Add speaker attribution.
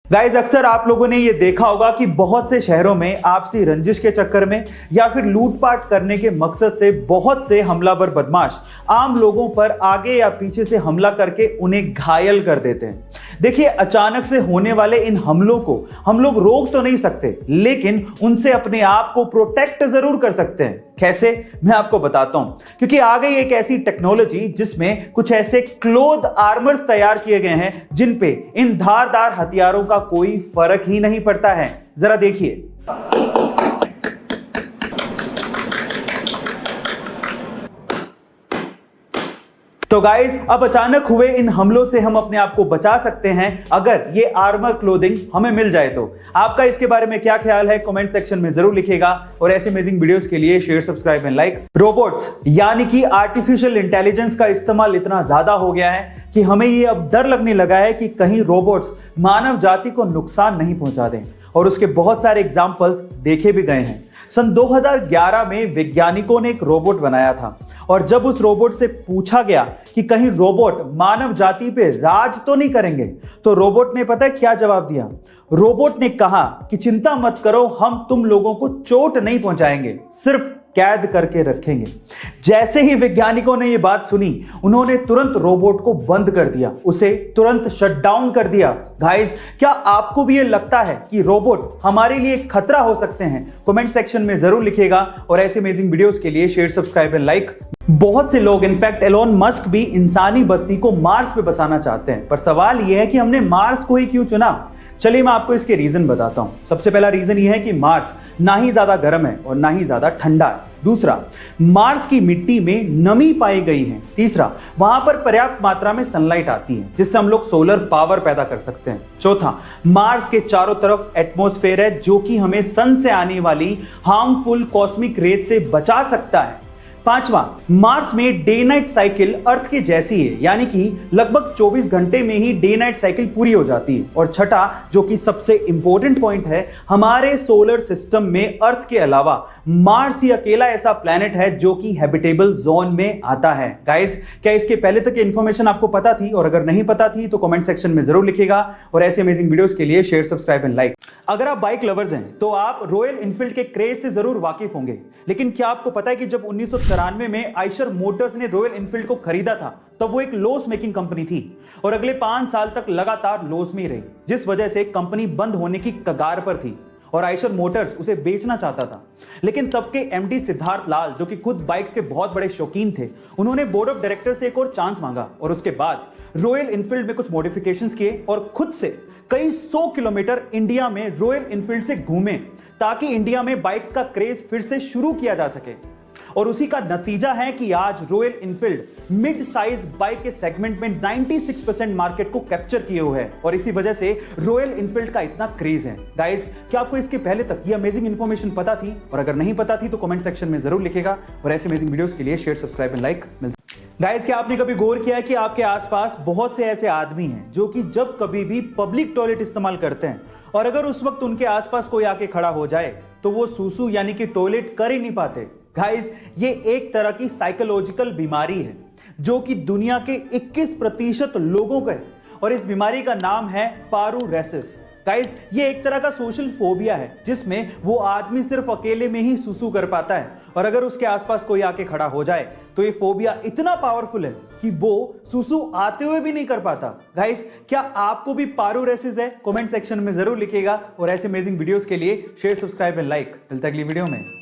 Speaker 1: Guys अक्सर आप लोगों ने ये देखा होगा कि बहुत से शहरों में आपसी रंजिश के चक्कर में या फिर लूटपाट करने के मकसद से बहुत से हमलावर बदमाश आम लोगों पर आगे या पीछे से हमला करके उन्हें घायल कर देते हैं। देखिए, अचानक से होने वाले इन हमलों को हम लोग रोक तो नहीं सकते, लेकिन उनसे अपने आप को प्रोटेक्ट जरूर कर सकते हैं। कैसे, मैं आपको बताता हूं। क्योंकि आ गई एक ऐसी टेक्नोलॉजी जिसमें कुछ ऐसे क्लोथ आर्मर्स तैयार किए गए हैं जिन पे इन धारदार हथियारों का कोई फर्क ही नहीं पड़ता है। जरा देखिए। तो गाइस, अब अचानक हुए इन हमलों से हम अपने आप को बचा सकते हैं अगर ये आर्मर क्लोथिंग हमें मिल जाए तो। आपका इसके बारे में क्या ख्याल है, कमेंट सेक्शन में जरूर लिखिएगा। और ऐसे अमेजिंग वीडियोस के लिए share, subscribe and like. Robots यानी कि आर्टिफिशियल इंटेलिजेंस का इस्तेमाल इतना ज्यादा हो गया है कि हमें ये अब डर लगने लगा है कि कहीं रोबोट्स मानव जाति को नुकसान नहीं पहुंचा दें। और उसके बहुत सारे एग्जाम्पल्स देखे भी गए हैं। सन 2011 में वैज्ञानिकों ने एक रोबोट बनाया था, और जब उस रोबोट से पूछा गया कि कहीं रोबोट मानव जाति पे राज तो नहीं करेंगे, तो रोबोट ने पता है क्या जवाब दिया? रोबोट ने कहा कि चिंता मत करो, हम तुम लोगों को चोट नहीं पहुंचाएंगे, सिर्फ कैद करके रखेंगे। जैसे ही वैज्ञानिकों ने यह बात सुनी, उन्होंने तुरंत रोबोट को बंद कर दिया, उसे तुरंत शट डाउन कर दिया। गाइस, क्या आपको भी ये लगता है कि रोबोट हमारे लिए खतरा हो सकते हैं? कमेंट सेक्शन में जरूर लिखिएगा। और ऐसे अमेजिंग वीडियोस के लिए शेयर, सब्सक्राइब एंड लाइक। बहुत से लोग, इनफैक्ट एलोन मस्क भी इंसानी बस्ती को मार्स पे बसाना चाहते हैं, पर सवाल यह है कि हमने मार्स को ही क्यों चुना? चलिए मैं आपको इसके रीजन बताता हूं। सबसे पहला रीजन यह है कि मार्स ना ही ज्यादा गर्म है और ना ही ज्यादा ठंडा है। दूसरा, मार्स की मिट्टी में नमी पाई गई है। तीसरा, वहां पर पर्याप्त मात्रा में सनलाइट आती है जिससे हम लोग सोलर पावर पैदा कर सकते हैं। चौथा, मार्स के चारों तरफ एटमॉस्फेयर है जो कि हमें सन से आने वाली हार्मफुल कॉस्मिक रेज से बचा सकता है। पांचवा, मार्स में डे नाइट साइकिल अर्थ के जैसी है, यानी कि लगभग 24 घंटे में ही डे नाइट साइकिल पूरी हो जाती है। और छठा, जो कि सबसे इंपॉर्टेंट पॉइंट है, हमारे सोलर सिस्टम में अर्थ के अलावा मार्स ही अकेला ऐसा प्लैनेट है जो कि हैबिटेबल जोन में आता है। गाइस, क्या इसके पहले तक इंफॉर्मेशन आपको पता थी? और अगर नहीं पता थी तो कमेंट सेक्शन में जरूर लिखिएगा। और ऐसे अमेजिंग वीडियोस के लिए शेयर, सब्सक्राइब एंड लाइक। अगर आप बाइक लवर्स हैं तो आप रॉयल एनफील्ड के क्रेज से जरूर वाकिफ होंगे, लेकिन क्या आपको पता है कि जब 1993 में आइशर मोटर्स ने रॉयल एनफील्ड को खरीदा था, तब वो एक लॉस मेकिंग कंपनी थी और अगले 5 साल तक लगातार लॉस में ही रही, जिस वजह से कंपनी बंद होने की कगार पर थी और आइशर मोटर्स उसे बेचना चाहता था। लेकिन तब के एमडी सिद्धार्थ लाल, जो कि खुद बाइक्स के बहुत बड़े शौकीन थे, उन्होंने बोर्ड ऑफ डायरेक्टर से एक और चांस मांगा और उसके बाद रॉयल एनफील्ड में कुछ मॉडिफिकेशंस किए और खुद से कई 100 किलोमीटर इंडिया में रॉयल एनफील्ड से घूमे ताकि इंडिया में बाइक्स का क्रेज फिर से शुरू किया जा सके। और उसी का नतीजा है कि आज royal Enfield mid size bike के सेगमेंट में 96% मार्केट को कैप्चर किए हुए है और इसी वजह से रॉयल एनफील्ड का इतना क्रेज है। गाइस, क्या आपको इसके पहले तक ये अमेजिंग इंफॉर्मेशन पता थी? और अगर नहीं पता थी तो कमेंट सेक्शन में जरूर लिखेगा। और ऐसे अमेजिंग वीडियोस के लिए share, subscribe and like. Guys, क्या आपने कभी गौर किया है कि आपके आसपास बहुत से ऐसे आदमी हैं जो कि जब कभी भी पब्लिक टॉयलेट इस्तेमाल करते हैं और अगर उस वक्त उनके आसपास कोई आके खड़ा हो जाए तो वो सूसू यानी कि टॉयलेट कर ही नहीं पाते। गाइस, ये एक तरह की साइकोलॉजिकल बीमारी है जो कि दुनिया के 21% लोगों का है और इस बीमारी का नाम है पारूरेसिस। गाइस, ये एक तरह का सोशल फोबिया है जिसमें वो आदमी सिर्फ अकेले में ही सुसु कर पाता है और अगर उसके आसपास कोई आके खड़ा हो जाए तो ये फोबिया इतना पावरफुल है कि वो सुसु आते हुए भी नहीं कर पाता। गाइस, क्या आपको भी पारूरेसिस है? कमेंट सेक्शन में जरूर लिखिएगा। और ऐसे अमेजिंग वीडियोस के लिए शेयर, सब्सक्राइब एंड लाइक। मिलता है अगली वीडियो में।